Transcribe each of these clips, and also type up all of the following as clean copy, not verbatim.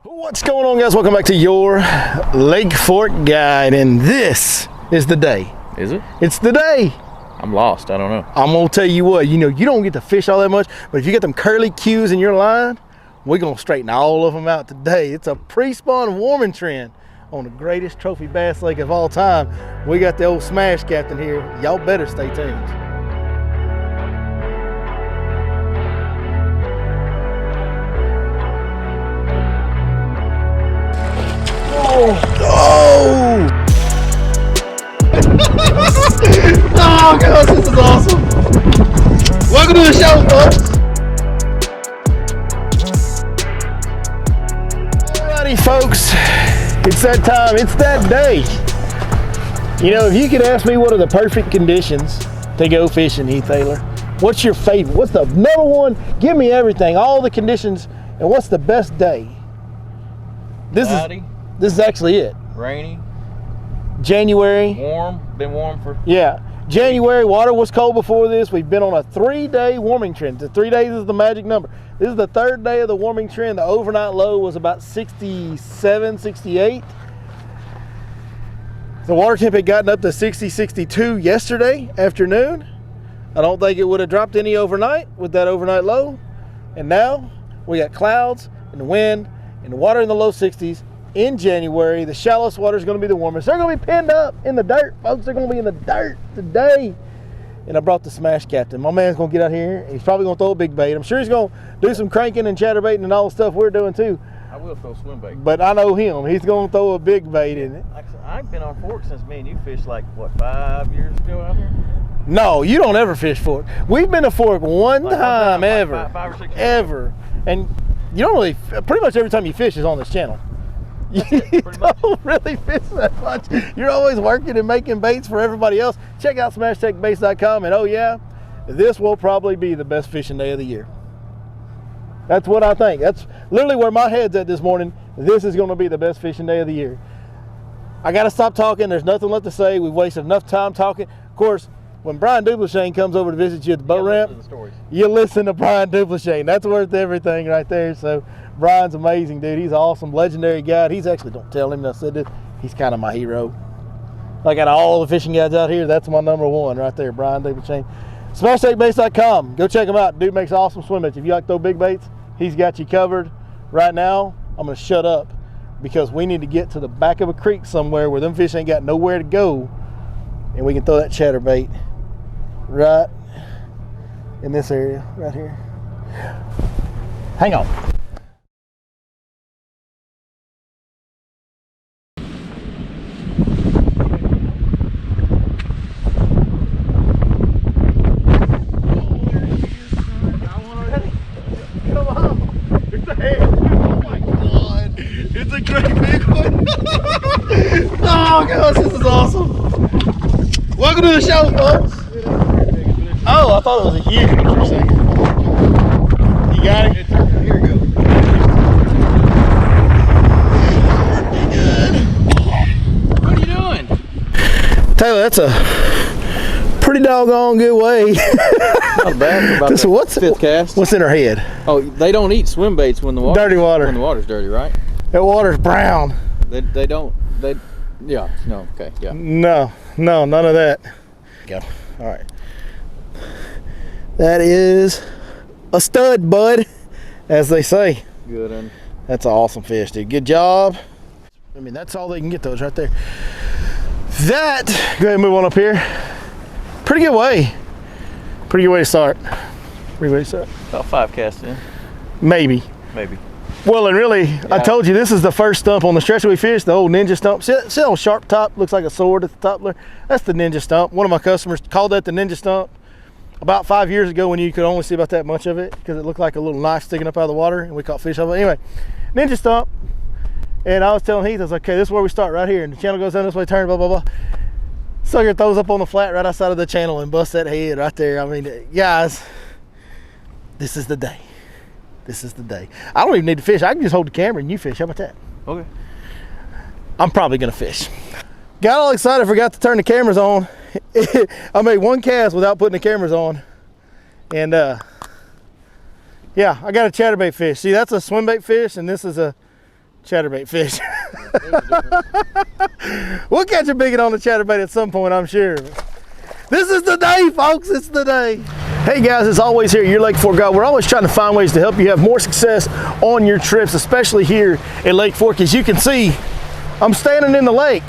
What's going on, guys? Welcome back to your Lake Fork Guide, and this is the day. Is it? It's the day. I'm lost. I don't know. I'm gonna tell you what, you don't get to fish all that much, but if you get them curly cues in your line, we're gonna straighten all of them out today. It's a pre-spawn warming trend on the greatest trophy bass lake of all time. We got the old smash captain here. Y'all better stay tuned. Oh! Oh gosh, this is awesome! Welcome to the show, folks! Alrighty, folks, it's that time, it's that day. You know, if you could ask me what are the perfect conditions to go fishing, Heath Taylor, what's your favorite? What's the number one? Give me everything, all the conditions, and what's the best day? This is actually it. Rainy. January. Warm. Been warm for. Yeah. January, water was cold before this. We've been on a 3-day warming trend. The 3 days is the magic number. This is the third day of the warming trend. The overnight low was about 67, 68. The water temp had gotten up to 60, 62 yesterday afternoon. I don't think it would have dropped any overnight with that overnight low. And now we got clouds and wind and the water in the low 60s. In January, the shallowest water is going to be the warmest. They're going to be pinned up in the dirt, folks. They're going to be in the dirt today. And I brought the smash captain. My man's going to get out here. He's probably going to throw a big bait. I'm sure he's going to do some cranking and chatterbaiting and all the stuff we're doing too. I will throw swim bait. But I know him. He's going to throw a big bait in it. I've been on fork since me and you fished like, what, 5 years ago out here? No, you don't ever fish fork. We've been to fork one time ever. Like five or 6 years ever. And you don't really, pretty much every time you fish is on this channel. You don't really fish that much. You're always working and making baits for everybody else. Check out SmashTechBaits.com, and oh yeah, this will probably be the best fishing day of the year. That's what I think. That's literally where my head's at this morning. This is going to be the best fishing day of the year. I got to stop talking. There's nothing left to say. We've wasted enough time talking. Of course, when Brian Duplashane comes over to visit you at the boat ramp, you listen to Brian Duplashane. That's worth everything right there. So Brian's amazing, dude. He's an awesome, legendary guide. He's actually, don't tell him I said this, he's kind of my hero. Like out of all the fishing guides out here, that's my number one right there, Brian Duplashane. SmashTechBaits.com. Go check him out. Dude makes awesome swim baits. If you like to throw big baits, he's got you covered. Right now, I'm going to shut up because we need to get to the back of a creek somewhere where them fish ain't got nowhere to go, and we can throw that chatterbait right in this area right here. Hang on. It's a great big one. Oh gosh, this is awesome. Welcome to the show, folks. Oh, I thought it was a huge one for a second. You got it? Here we go. Pretty good. What are you doing? Taylor, that's a pretty doggone good way. Not bad for about the fifth cast. What's in her head? Oh, they don't eat swim baits when the water. Dirty water. When the water's dirty, right? That water's brown. They don't. Yeah. No. Okay. Yeah. No, none of that. Go. All right. That is a stud, bud, as they say. Good one. That's an awesome fish, dude. Good job. I mean, that's all they can get, those right there. That, go ahead and move on up here. Pretty good way. Pretty good way to start. Pretty good way to start. About 5 casts in. Maybe. Well, and really, yeah. I told you this is the first stump on the stretch we fished, the old ninja stump. See that old sharp top? Looks like a sword at the top there. That's the ninja stump. One of my customers called that the ninja stump about 5 years ago when you could only see about that much of it because it looked like a little knife sticking up out of the water and we caught fish off of it. Anyway, ninja stump. And I was telling Heath, I was like, okay, this is where we start right here. And the channel goes down this way, turn, blah, blah, blah. Sucker throws up on the flat right outside of the channel and busts that head right there. I mean, guys, this is the day. This is the day. I don't even need to fish. I can just hold the camera and you fish. How about that? Okay. I'm probably gonna fish. Got all excited, forgot to turn the cameras on. I made one cast without putting the cameras on. And yeah, I got a chatterbait fish. See, that's a swim bait fish and this is a chatterbait fish. We'll catch a biggin on the chatterbait at some point, I'm sure. This is the day, folks. It's the day. Hey guys, as always here at your Lake Fork Guide, we're always trying to find ways to help you have more success on your trips, especially here at Lake Fork. As you can see, I'm standing in the lake.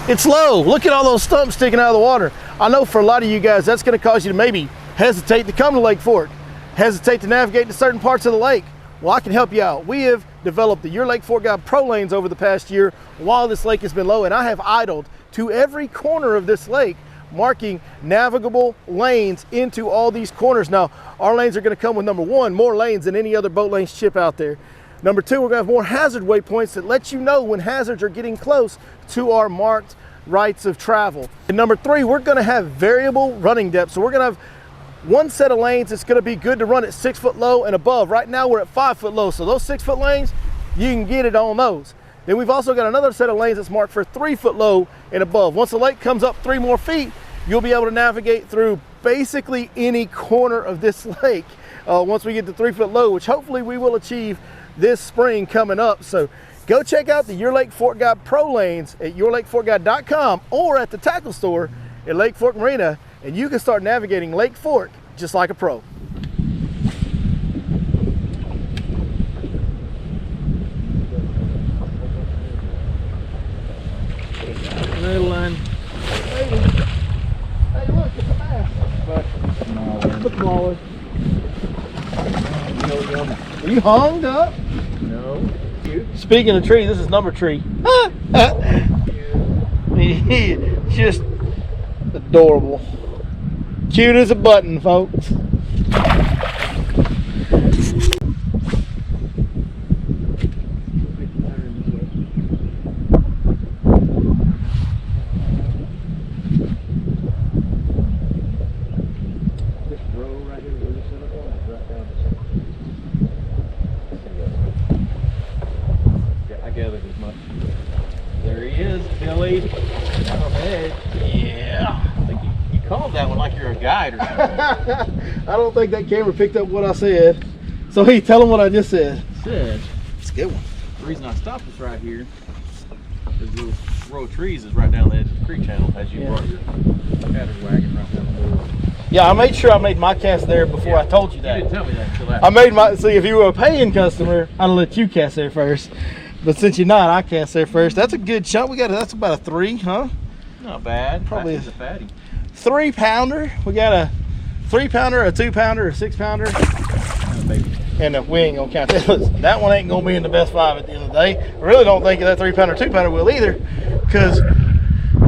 It's low. Look at all those stumps sticking out of the water. I know for a lot of you guys, that's going to cause you to maybe hesitate to come to Lake Fork, hesitate to navigate to certain parts of the lake. Well, I can help you out. We have developed the Your Lake Fork Guide Pro Lanes over the past year while this lake has been low, and I have idled to every corner of this lake, marking navigable lanes into all these corners. Now, our lanes are going to come with, number one, more lanes than any other boat lanes chip out there. Number two, we're going to have more hazard waypoints that let you know when hazards are getting close to our marked rights of travel. And number three, we're going to have variable running depth. So we're going to have one set of lanes that's going to be good to run at 6 foot low and above. Right now we're at 5 foot low, so those 6 foot lanes, you can get it on those. Then we've also got another set of lanes that's marked for 3 foot low and above. Once the lake comes up 3 more feet, you'll be able to navigate through basically any corner of this lake once we get to 3 foot low, which hopefully we will achieve this spring coming up. So go check out the Your Lake Fork Guide Pro Lanes at yourlakeforkguide.com or at the tackle store at Lake Fork Marina, and you can start navigating Lake Fork just like a pro. Little line. Hey, look, it's a bass. But smaller. Are you hung up? No. Cute. Speaking of tree, this is number tree. Just adorable. Cute as a button, folks. I don't think that camera picked up what I said. So he tell him what I just said. It's a good one. The reason I stopped is right here. This little row of trees is right down the edge of the creek channel as you brought your cattle wagon right down the middle. Yeah, I made sure I made my cast there before I told you that. You didn't tell me that until after. I made my, see, if you were a paying customer, I'd let you cast there first. But since you're not, I cast there first. That's a good chunk. We got, that's about a 3, huh? Not bad. Probably a fatty. 3 pounder. We got a 3 pounder, a 2 pounder, a 6 pounder. And we ain't gonna count that. That one ain't gonna be in the best 5 at the end of the day. I really don't think that 3 pounder, 2 pounder will either, because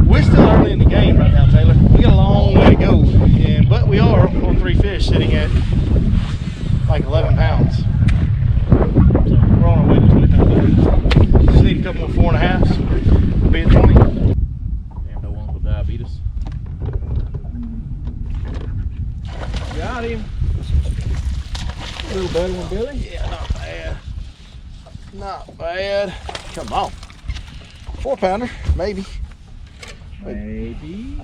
we're still early in the game right now, Taylor. We got a long way to go, but we are on 3 fish sitting at like 11 pounds. So we're on our way to 20 pounds. Just need a couple more 4.5s. We'll be at 20. Damn, no one with diabetes. Got him. A little better one, Billy? Yeah, not bad. Not bad. Come on. 4 pounder, maybe. Maybe.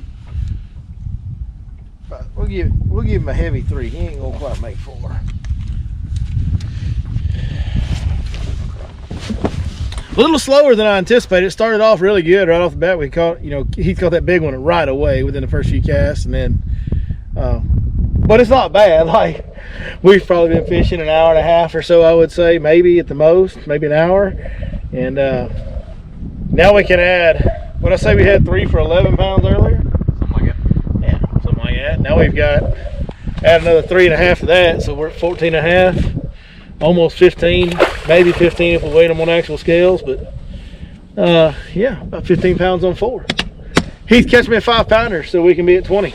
But we'll give him a heavy 3. He ain't gonna quite make 4. A little slower than I anticipated. It started off really good right off the bat. We caught, he caught that big one right away within the first few casts, and then but it's not bad. Like, we've probably been fishing an hour and a half or so, I would say, maybe at the most, maybe an hour. And now we can add, what I say we had 3 for 11 pounds earlier? Something like that. Yeah, something like that. Now we've got, add another 3.5 to that, so we're at 14.5, almost 15, maybe 15 if we weigh them on actual scales, but yeah, about 15 pounds on 4. Heath, catch me a 5 pounder so we can be at 20.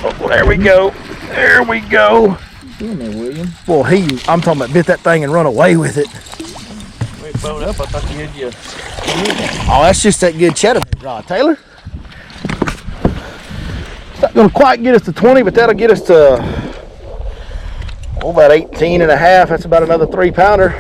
Oh, there we go. There we go. William. Well, I'm talking about bit that thing and run away with it. We bowed up. I thought you had you. Oh, that's just that good chatterbait rod, Taylor. It's not going to quite get us to 20, but that'll get us to about 18.5. That's about another 3 pounder.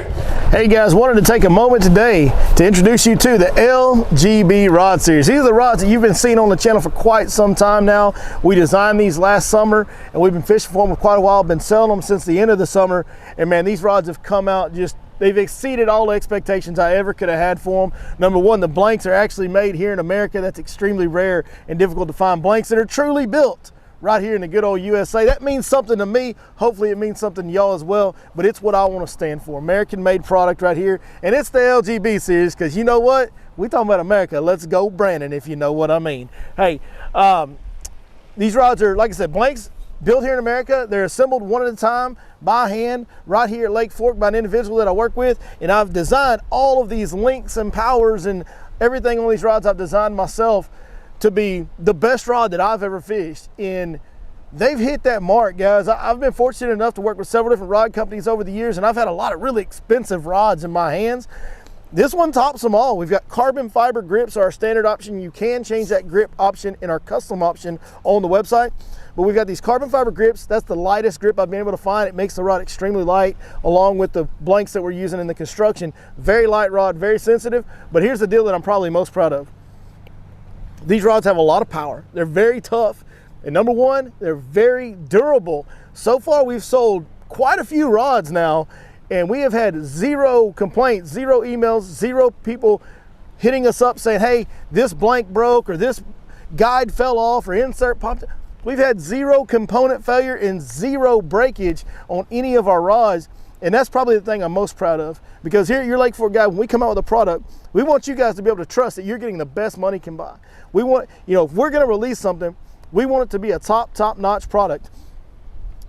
Hey guys, wanted to take a moment today to introduce you to the LGB rod series. These are the rods that you've been seeing on the channel for quite some time now. We designed these last summer and we've been fishing for them for quite a while, been selling them since the end of the summer. And man, these rods have come out they've exceeded all the expectations I ever could have had for them. Number one, the blanks are actually made here in America. That's extremely rare and difficult to find blanks that are truly built right here in the good old USA. That means something to me. Hopefully it means something to y'all as well, but it's what I want to stand for. American made product right here, and it's the LGB series, because you know what? We talking about America. Let's go Brandon, if you know what I mean. Hey, these rods are, like I said, blanks built here in America. They're assembled one at a time by hand right here at Lake Fork by an individual that I work with, and I've designed all of these links and powers and everything on these rods I've designed myself to be the best rod that I've ever fished. And they've hit that mark, guys. I've been fortunate enough to work with several different rod companies over the years, and I've had a lot of really expensive rods in my hands. This one tops them all. We've got carbon fiber grips, our standard option. You can change that grip option in our custom option on the website. But we've got these carbon fiber grips. That's the lightest grip I've been able to find. It makes the rod extremely light, along with the blanks that we're using in the construction. Very light rod, very sensitive. But here's the deal that I'm probably most proud of. These rods have a lot of power. They're very tough. And number one, they're very durable. So far, we've sold quite a few rods now, and we have had zero complaints, zero emails, zero people hitting us up saying, hey, this blank broke, or this guide fell off, or insert popped. We've had zero component failure and zero breakage on any of our rods. And that's probably the thing I'm most proud of, because here at your Lake Fork Guide, when we come out with a product, we want you guys to be able to trust that you're getting the best money can buy. We want, if we're going to release something, we want it to be a top-notch product.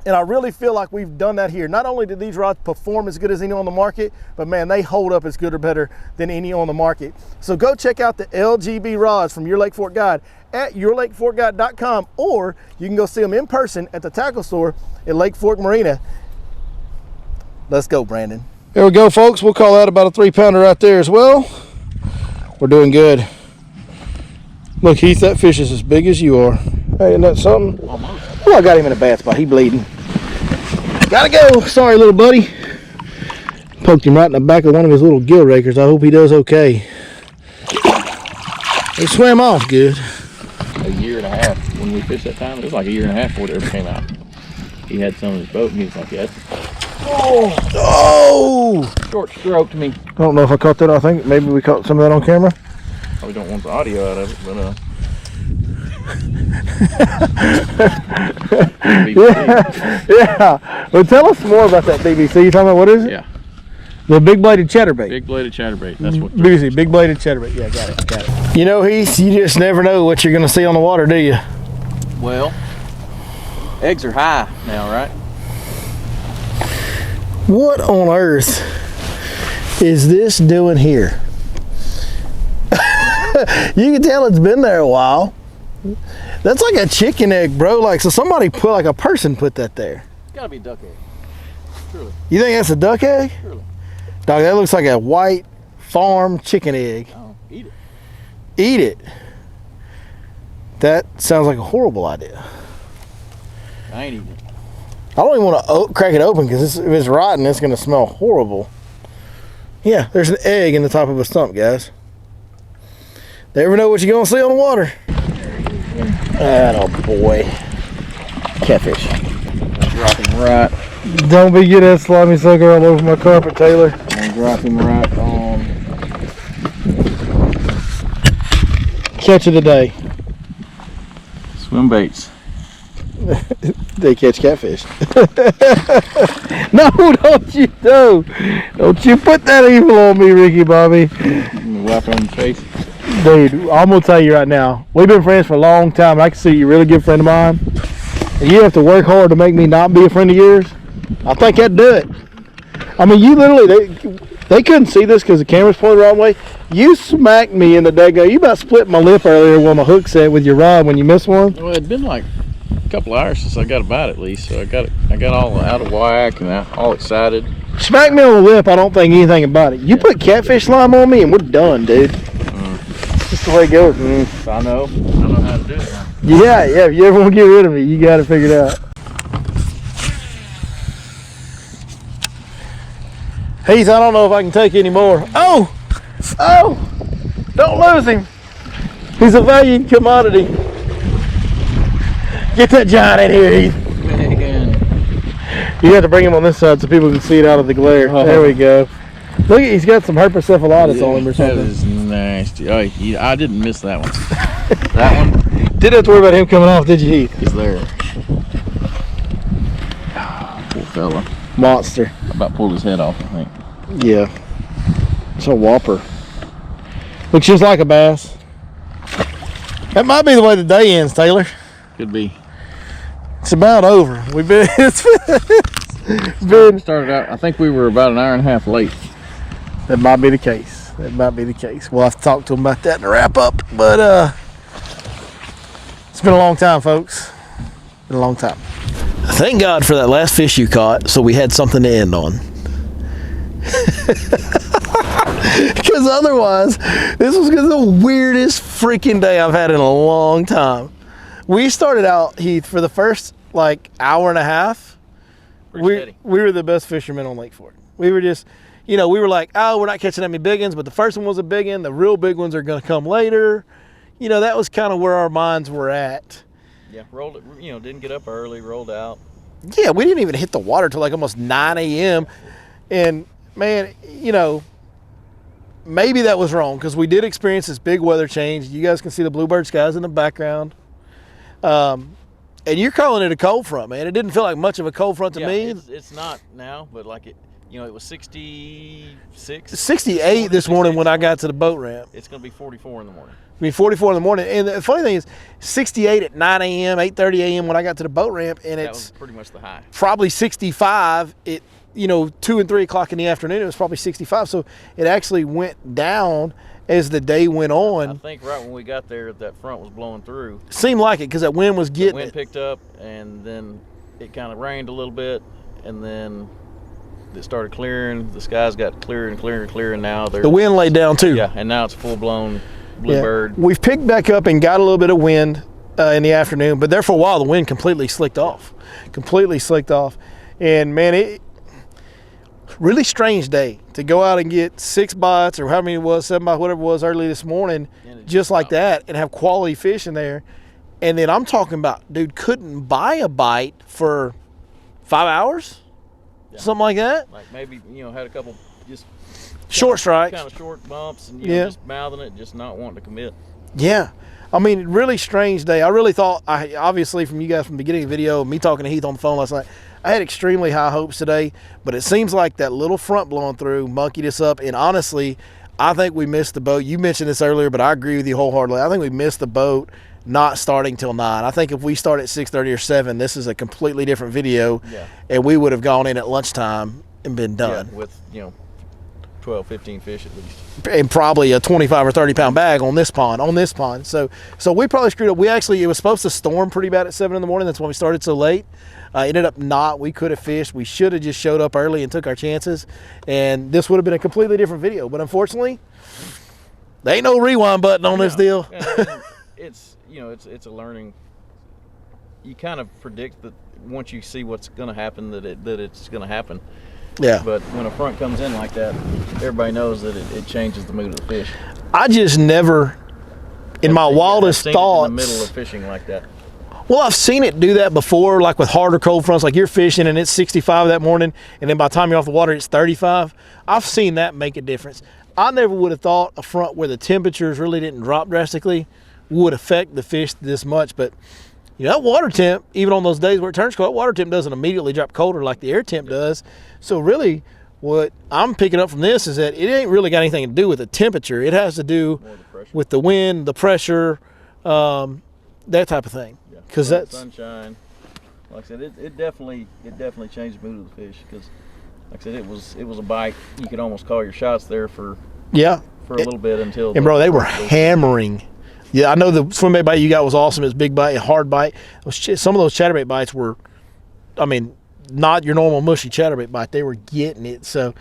And I really feel like we've done that here. Not only do these rods perform as good as any on the market, but man, they hold up as good or better than any on the market. So go check out the LGB rods from Your Lake Fork Guide at yourlakeforkguide.com, or you can go see them in person at the tackle store at Lake Fork Marina. Let's go, Brandon. There we go, folks. We'll call that about a 3-pounder right there as well. We're doing good. Look, Heath, that fish is as big as you are. Hey, isn't that something? Almost. Oh, I got him in a bad spot. He bleeding. Gotta go. Sorry, little buddy. Poked him right in the back of one of his little gill rakers. I hope he does okay. He swam off good. A year and a half when we fished that time. It was like a year and a half before it ever came out. He had some in his boat and he was like, yes. Oh! Short stroked me. I don't know if I caught that. I think maybe we caught some of that on camera. Probably don't want the audio out of it, but yeah. Well, tell us more about that BBC. You talking about, what is it? Yeah. The big bladed chatterbait. Big bladed chatterbait. That's what. BBC, big bladed chatterbait. Yeah, got it. You know, Heath, you just never know what you're going to see on the water, do you? Well, eggs are high now, right? What on earth is this doing here? You can tell it's been there a while. That's like a chicken egg, bro. Like, so somebody put, like a person put that there. It's gotta be duck egg. Surely. You think that's a duck egg? Surely. Dog, that looks like a white farm chicken egg. Oh, eat it. Eat it. That sounds like a horrible idea. I ain't eating it. I don't even want to crack it open, because if it's rotten, it's going to smell horrible. Yeah, there's an egg in the top of a stump, guys. Never know what you're going to see on the water. Oh boy. Catfish. Drop him right. Don't be getting that slimy sucker all over my carpet, Taylor. I'll drop him right on. Catch of the day. Swim baits. They catch catfish. No, don't you put that evil on me, Ricky Bobby. Wipe on the face. Dude, I'm gonna tell you right now, we've been friends for a long time. I can see you're a really good friend of mine, and you have to work hard to make me not be a friend of yours. I think I'd do it. I mean, you literally, they couldn't see this because the camera's pointed the wrong way. You smacked me in the daggone. You about split my lip earlier when my hook set with your rod when you missed one. Well, it'd been like a couple of hours since I got a bite at least, so I got all out of whack and all excited. Smack me on the lip, I don't think anything about it. You put catfish slime on me and we're done, dude. That's just the way it goes. I know how to do it now. Yeah, if you ever want to get rid of me, you got to figure it out. Heath, I don't know if I can take any more. Oh! Oh! Don't lose him. He's a valued commodity. Get that giant in here, Heath. You have to bring him on this side so people can see it out of the glare. There we go. Look, he's got some herpetocephalitis on him or something. That is nasty. Oh, I didn't miss that one. That one? Didn't have to worry about him coming off, did you, Heath? He's there. Poor fella. Monster. About pulled his head off, I think. Yeah. It's a whopper. Looks just like a bass. That might be the way the day ends, Taylor. Could be. It's about over. We've been. It's been. Started out. I think we were about an hour and a half late. That might be the case. That might be the case. We'll have to talk to him about that in the wrap up. But it's been a long time, folks. Been a long time. Thank God for that last fish you caught, so we had something to end on. Because otherwise, this was the weirdest freaking day I've had in a long time. We started out, Heath, for the first like hour and a half. We were the best fishermen on Lake Fork. We were just, we were like, oh, we're not catching that many big ones, but the first one was a big one. The real big ones are going to come later. That was kind of where our minds were at. Yeah, rolled it. Didn't get up early, rolled out. Yeah, we didn't even hit the water till like almost 9 a.m. And man, maybe that was wrong because we did experience this big weather change. You guys can see the bluebird skies in the background. And you're calling it a cold front, man. It didn't feel like much of a cold front to me. It's not now, but like it was 66. 68 this morning when I got to the boat ramp. It's going to be 44 in the morning. I mean, 44 in the morning. And the funny thing is, 68 at 9 a.m., 8:30 a.m. when I got to the boat ramp, and that it's was pretty much the high. Probably 65 at 2 and 3 o'clock in the afternoon. It was probably 65. So it actually went down as the day went on. I think right when we got there, that front was blowing through. Seemed like it because that wind was getting. The wind picked up, and then it kind of rained a little bit, and then it started clearing. The skies got clearer and clearer and clearer, and now the wind laid down too. Yeah, and now it's full blown bluebird. Yeah. We've picked back up and got a little bit of wind in the afternoon, but there for a while the wind completely slicked off. And man, it really strange day to go out and get 6 bites or how many it was, 7 bites, whatever it was early this morning, just like that, and have quality fish in there. And then I'm talking about, dude, couldn't buy a bite for 5 hours, something like that. Like maybe had a couple just short strikes, kind of short bumps, and just mouthing it, just not wanting to commit. Yeah. I mean, really strange day. I really thought, obviously from you guys from the beginning of the video, me talking to Heath on the phone last night, I had extremely high hopes today, but it seems like that little front blowing through monkeyed us up, and honestly, I think we missed the boat. You mentioned this earlier, but I agree with you wholeheartedly. I think we missed the boat not starting till 9. I think if we start at 6:30 or 7, this is a completely different video, and we would have gone in at lunchtime and been done. Yeah, with, 12, 15 fish at least. And probably a 25 or 30 pound bag on this pond. So we probably screwed up. It was supposed to storm pretty bad at 7 in the morning. That's when we started so late. Ended up not. We could have fished. We should have just showed up early and took our chances. And this would have been a completely different video. But unfortunately, there ain't no rewind button on this deal. It's a learning. You kind of predict that once you see what's going to happen, that it's going to happen. Yeah. But when a front comes in like that, everybody knows that it changes the mood of the fish. I just never, in my wildest thoughts, in the middle of fishing like that. Well, I've seen it do that before, like with harder cold fronts, like you're fishing and it's 65 that morning, and then by the time you're off the water, it's 35. I've seen that make a difference. I never would have thought a front where the temperatures really didn't drop drastically would affect the fish this much, but that water temp, even on those days where it turns cold, water temp doesn't immediately drop colder like the air temp does. So really, what I'm picking up from this is that it ain't really got anything to do with the temperature. It has to do with the wind, the pressure, that type of thing. Because that's sunshine. Like I said, it definitely changed the mood of the fish. Because, like I said, it was a bite. You could almost call your shots there for a little bit until. And bro, they were hammering. Yeah, I know the swim bait bite you got was awesome. It was a big bite, a hard bite. Some of those chatterbait bites were, not your normal mushy chatterbait bite. They were getting it. So,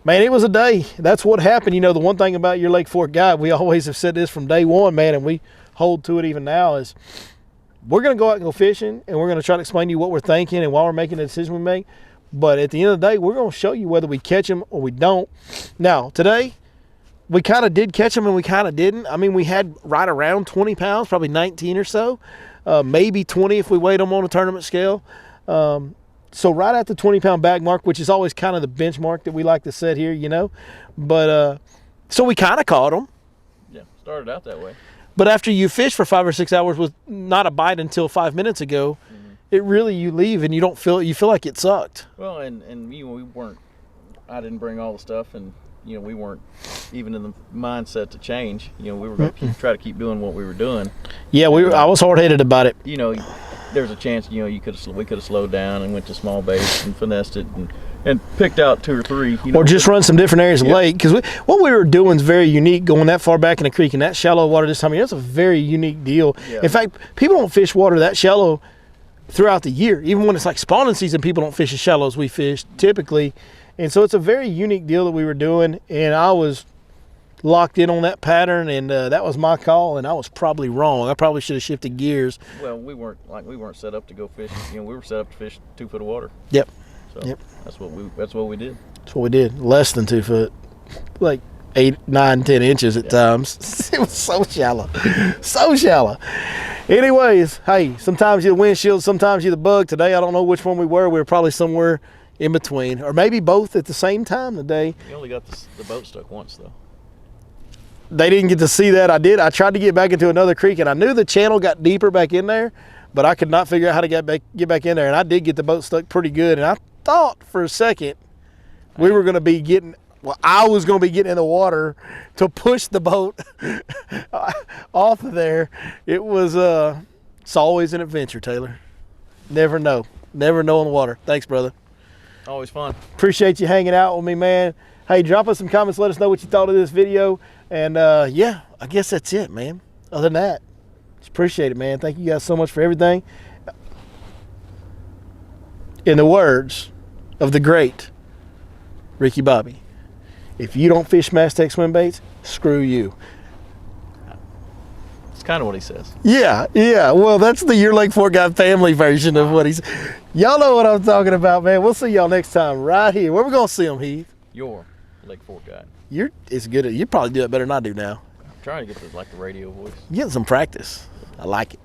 man, it was a day. That's what happened. The one thing about your Lake Fork guide, we always have said this from day one, man, and we hold to it even now, is we're going to go out and go fishing, and we're going to try to explain to you what we're thinking and why we're making the decision we make. But at the end of the day, we're going to show you whether we catch them or we don't. Now, today, we kind of did catch them and we kind of didn't. I mean, we had right around 20 pounds, probably 19 or so, maybe 20 if we weighed them on a tournament scale. So right at the 20-pound bag mark, which is always kind of the benchmark that we like to set here, you know. But so we kind of caught them. Yeah, started out that way. But after you fish for 5 or 6 hours with not a bite until 5 minutes ago, it really, you leave and you don't feel, you feel like it sucked. Well, and you know, we weren't, I didn't bring all the stuff, and you know, we weren't even in the mindset to change. You know, we were going to try to keep doing what we were doing. Yeah, I was hard-headed about it. You know, there's a chance, you know, we could have slowed down and went to small baits and finessed it and picked out 2 or 3. You know, or just run some different areas of the lake, because what we were doing is very unique. Going that far back in the creek in that shallow water this time of year, that's a very unique deal. Yeah. In fact, people don't fish water that shallow throughout the year. Even when it's like spawning season, people don't fish as shallow as we fish typically. And so it's a very unique deal that we were doing, and I was locked in on that pattern, and that was my call, and I was probably wrong. I probably should have shifted gears. Well, we weren't set up to go fish. You know, we were set up to fish 2 foot of water. Yep. So that's what we did. That's what we did. Less than 2 foot, like 8, 9, 10 inches at times. It was so shallow, so shallow. Anyways, hey, sometimes you're the windshield, sometimes you're the bug. Today, I don't know which one we were. We were probably somewhere in between, or maybe both at the same time today. You only got the boat stuck once, though. They didn't get to see that. I did. I tried to get back into another creek, and I knew the channel got deeper back in there, but I could not figure out how to get back in there, and I did get the boat stuck pretty good. And I thought for a second we were going to be getting, well, I was going to be getting in the water to push the boat off of there. It was, it's always an adventure, Taylor. Never know in the water. Thanks, brother. Always fun. Appreciate you hanging out with me, man. Hey, drop us some comments. Let us know what you thought of this video. And, yeah, I guess that's it, man. Other than that, just appreciate it, man. Thank you guys so much for everything. In the words of the great Ricky Bobby, if you don't fish Mastech swim baits, screw you. It's kind of what he says. Yeah. Well, that's the Your Lake Fork Guy family version of what he's. Y'all know what I'm talking about, man. We'll see y'all next time right here. Where we gonna see him, Heath? Your Lake Fork Guy. You're as good at. You probably do it better than I do now. I'm trying to get the radio voice. Getting some practice. I like it.